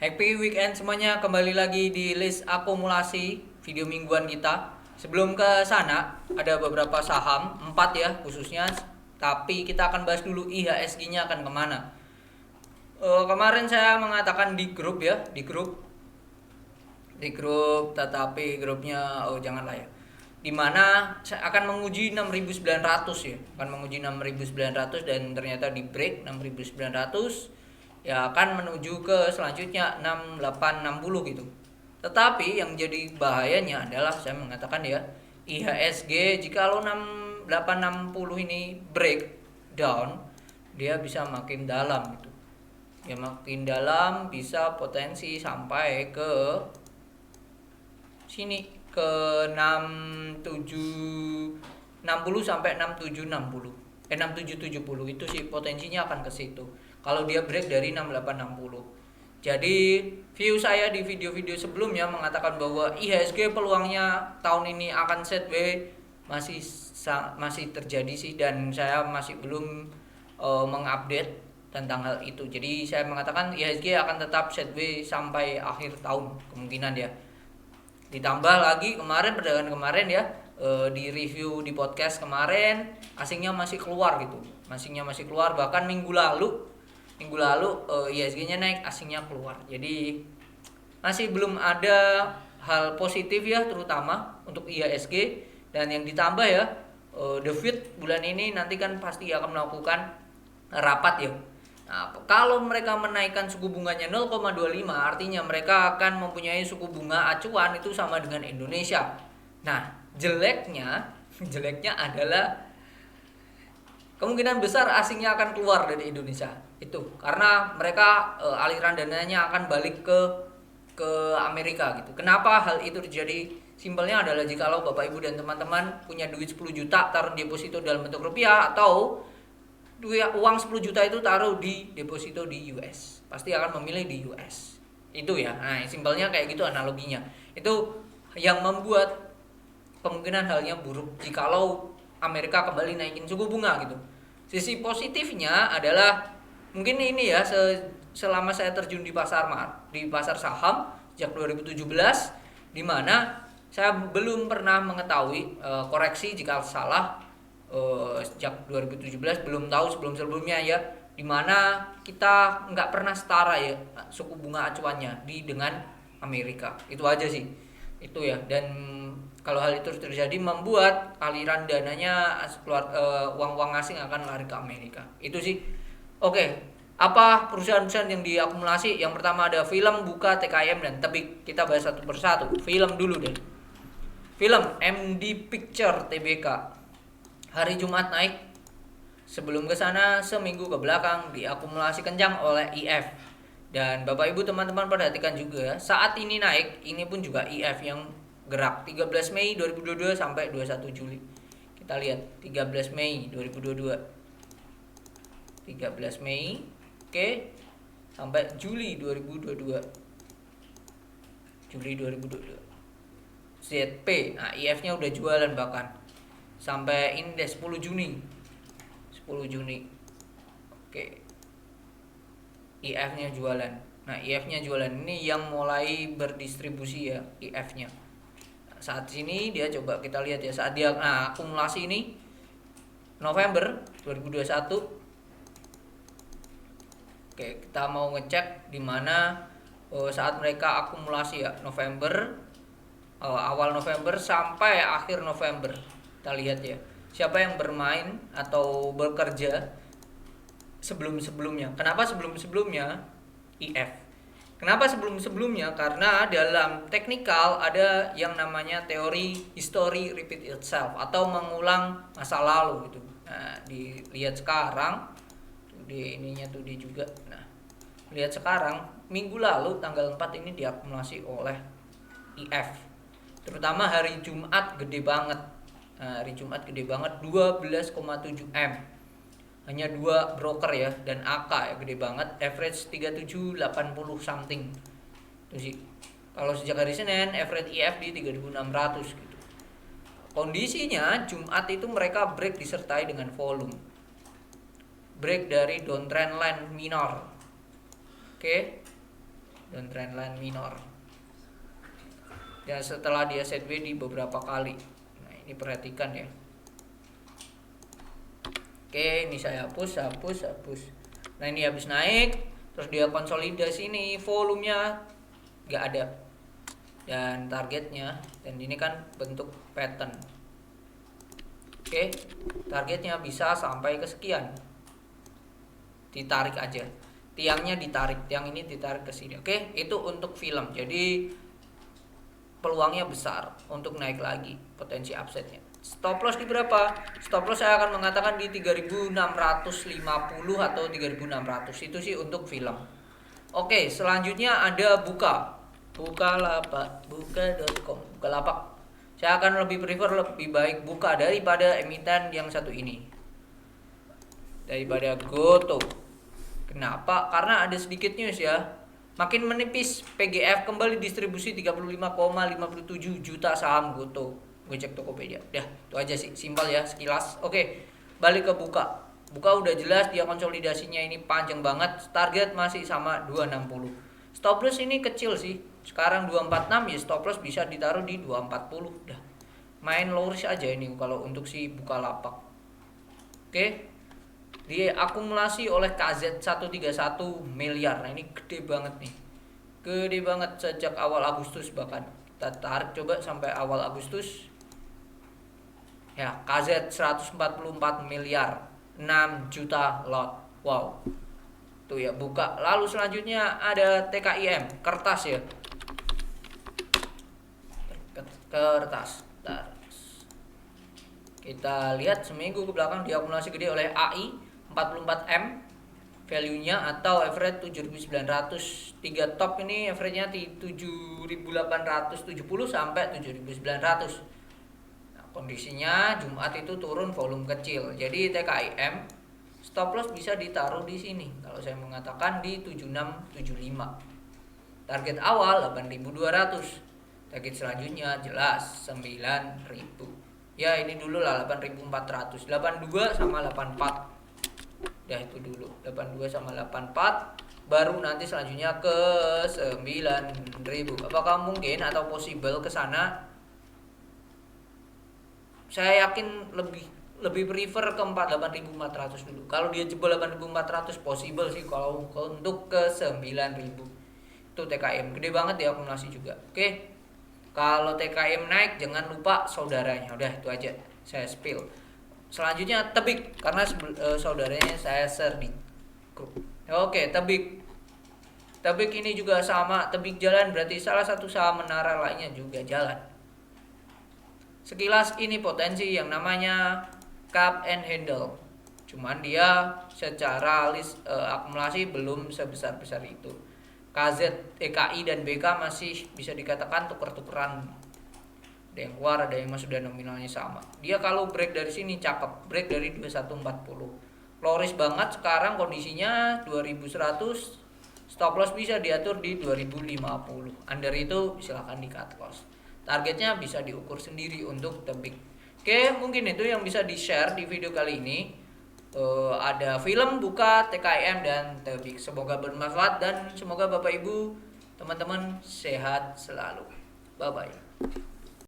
Happy weekend semuanya, kembali lagi di list akumulasi video mingguan kita. Sebelum ke sana, ada beberapa saham, 4 ya khususnya. Tapi kita akan bahas dulu IHSG-nya akan kemana. Kemarin saya mengatakan di grup ya, di grup, tetapi grupnya janganlah ya. Dimana saya akan menguji 6.900 ya, akan menguji 6.900 dan ternyata di break 6.900 ya, akan menuju ke selanjutnya 6860 gitu. Tetapi yang jadi bahayanya adalah saya mengatakan ya, IHSG jikalau 6860 ini break down, dia bisa makin dalam gitu. Ya makin dalam, bisa potensi sampai ke sini ke 6760 sampai 6760. 6770 itu sih potensinya akan ke situ. Kalau dia break dari 6860. Jadi view saya di video-video sebelumnya mengatakan bahwa IHSG peluangnya tahun ini akan sideways masih terjadi sih, dan saya masih belum mengupdate tentang hal itu. Jadi saya mengatakan IHSG akan tetap sideways sampai akhir tahun kemungkinan ya. Ditambah lagi kemarin perdagangan kemarin ya, di review di podcast kemarin asingnya masih keluar gitu. Asingnya masih keluar, bahkan minggu lalu IHSG-nya naik, asingnya keluar. Jadi masih belum ada hal positif ya, terutama untuk IHSG. Dan yang ditambah ya, The Fed bulan ini nanti kan pasti akan melakukan rapat ya. Nah, kalau mereka menaikkan suku bunganya 0,25, artinya mereka akan mempunyai suku bunga acuan itu sama dengan Indonesia. Nah, jeleknya adalah kemungkinan besar asingnya akan keluar dari Indonesia. Itu karena mereka aliran dananya akan balik ke Amerika gitu. Kenapa hal itu terjadi? Simpelnya adalah jikalau Bapak Ibu dan teman-teman punya duit 10 juta taruh deposito dalam bentuk rupiah, atau uang 10 juta itu taruh di deposito di US, pasti akan memilih di US. Itu ya. Nah, simpelnya kayak gitu analoginya. Itu yang membuat kemungkinan halnya buruk jikalau Amerika kembali naikin suku bunga gitu. Sisi positifnya adalah mungkin ini ya, selama saya terjun di pasar saham sejak 2017, di mana saya belum pernah mengetahui koreksi jika salah. Sejak 2017 belum tahu sebelumnya ya, dimana kita nggak pernah setara ya suku bunga acuannya dengan Amerika. Itu aja sih, itu ya. Dan kalau hal itu terjadi membuat aliran dananya keluar, uang-uang asing akan lari ke Amerika. Itu sih. Oke, apa perusahaan-perusahaan yang diakumulasi? Yang pertama ada film, Buka, TKM, dan Tebik. Kita bahas satu persatu. Film dulu deh. Film MD Picture Tbk hari Jumat naik. Sebelum ke sana seminggu ke belakang diakumulasi kencang oleh IF. Dan Bapak Ibu teman-teman perhatikan juga, saat ini naik, ini pun juga IF yang gerak. 13 Mei 2022 sampai 21 Juli. Kita lihat 13 Mei 2022. 13 Mei, oke, sampai Juli 2022. Juli 2022. ZP, nah IF-nya udah jualan bahkan sampai ini deh 10 Juni. Oke. IF-nya jualan. Nah, IF-nya jualan ini yang mulai berdistribusi ya, IF-nya. Nah, saat sini dia coba kita lihat ya, saat dia akumulasi ini November 2021. Oke, kita mau ngecek di mana saat mereka akumulasi ya, November, awal November sampai akhir November. Kita lihat ya, siapa yang bermain atau bekerja sebelum-sebelumnya. Kenapa sebelum-sebelumnya? IF. Kenapa sebelum-sebelumnya? Karena dalam teknikal ada yang namanya teori history repeat itself atau mengulang masa lalu gitu. Nah, dilihat sekarang di ininya tuh di juga. Nah, lihat sekarang minggu lalu tanggal 4 ini diakumulasi oleh IF. Terutama hari Jumat gede banget. Nah, hari Jumat gede banget 12,7 M. Hanya 2 broker ya, dan AK ya gede banget, average 3780 something. Itu sih. Kalau sejak hari Senin average IF di 3600 gitu. Kondisinya Jumat itu mereka break disertai dengan volume. Break dari downtrend line minor. Oke. dan trendline minor. Dan setelah dia sideways di beberapa kali. Nah, ini perhatikan ya. Oke, ini saya hapus. Nah, ini habis naik, terus dia konsolidasi nih, volumenya nggak ada. Dan targetnya, dan ini kan bentuk pattern. Oke, targetnya bisa sampai ke sekian. Ditarik aja. Tiangnya ditarik, tiang ini ditarik ke sini. Oke, itu untuk film. Jadi peluangnya besar untuk naik lagi potensi upside-nya. Stop loss di berapa? Stop loss saya akan mengatakan di 3650 atau 3600. Itu sih untuk film. Oke, selanjutnya ada Bukalapak, Bukalapak. Saya akan lebih prefer lebih baik buka daripada emiten yang satu ini. Daripada Goto. Kenapa? Karena ada sedikit news ya. Makin menipis, PGF kembali distribusi 35,57 juta saham Goto. Gue cek Tokopedia. Dah, itu aja sih, simpel ya, sekilas. Oke, balik ke Buka. Buka udah jelas dia konsolidasinya ini panjang banget. Target masih sama 260. Stop loss ini kecil sih. Sekarang 246 ya, stop loss bisa ditaruh di 240. Dah. Main low risk aja ini kalau untuk si Bukalapak. Oke. Diakumulasi oleh KZ 131 miliar. Nah, ini gede banget nih. Gede banget sejak awal Agustus bahkan. Kita tarik coba sampai awal Agustus. Ya, KZ 144 miliar. 6 juta lot. Wow. Tuh ya, buka. Lalu selanjutnya ada TKIM, kertas ya. Kertas. Kita lihat seminggu ke belakang diakumulasi gede oleh AI 44M value-nya atau average 7.900. 3 top ini average-nya di 7.870 sampai 7.900. Nah, kondisinya Jumat itu turun volume kecil. Jadi TKIM stop loss bisa ditaruh di sini. Kalau saya mengatakan di 7675. Target awal 8.200. Target selanjutnya jelas 9.000. Ya, ini dulu lah 8.400. 82 sama 84. Ya, itu dulu 82 sama 84. Baru nanti selanjutnya ke 9.000. Apakah mungkin atau possible ke sana? Saya yakin lebih prefer ke 8.400 dulu. Kalau dia jebol 8.400 possible sih kalau untuk ke 9.000. Itu TKM gede banget ya, akumulasi juga. Oke. Kalau TKM naik jangan lupa saudaranya. Udah, itu aja saya spill. Selanjutnya Tebik, karena saudaranya saya share di grup. Oke, Tebik. Tebik ini juga sama, Tebik jalan berarti salah satu saham menara lainnya juga jalan. Sekilas ini potensi yang namanya cup and handle. Cuman dia secara akumulasi belum sebesar-besar itu. KZ, EKI dan BK masih bisa dikatakan tuker-tukeran. Ada yang keluar, ada yang masuk dan nominalnya sama. Dia kalau break dari sini cakep, break dari 2140. Low risk banget sekarang kondisinya 2100. Stop loss bisa diatur di 2050. Under itu silakan di cut loss. Targetnya bisa diukur sendiri untuk Tebik. Oke, mungkin itu yang bisa di-share di video kali ini. Ada film, Buka, TKIM dan Tebik. Semoga bermanfaat dan semoga Bapak Ibu teman-teman sehat selalu. Bye bye.